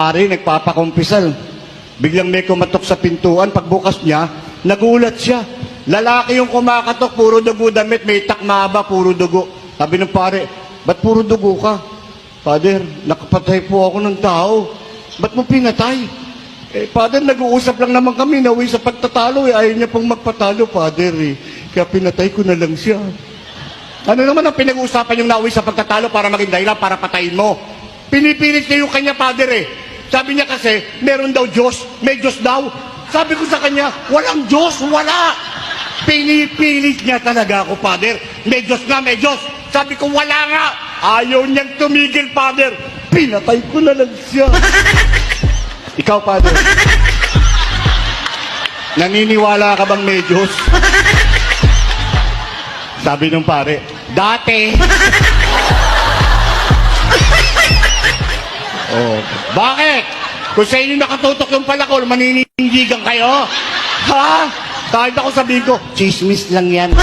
pare, nagpapakumpisal. Biglang may kumatok sa pintuan. Pagbukas niya, nagulat siya. Lalaki yung kumakatok, puro dugo damit, may takmaba, puro dugo. Sabi ng pare, ba't puro dugo ka? Father, nakapatay po ako ng tao. Ba't mo pinatay? Father, nag-uusap lang naman kami, nauwi sa pagtatalo. Ayaw niya pong magpatalo, Father. Kaya pinatay ko na lang siya. Ano naman ang pinag-uusapan yung nauwi sa pagtatalo para maging dahilan para patayin mo? Pinipilit niya yung kanya, Father. Sabi niya kasi, meron daw Diyos, may Diyos daw. Sabi ko sa kanya, walang Diyos, wala. Pinipilit niya talaga ako, Father. May Diyos nga, may Diyos. Sabi ko, wala nga. Ayaw niyang tumigil, Father. Pinatay ko na lang siya. Ikaw, Father. Naniniwala ka bang may Diyos? Sabi nung pare, dati. Oh, bakit? Kung sa inyo nakatutok yung palakol, maninindigan kayo? Ha? Kahit ako sabihin ko, chismis lang yan.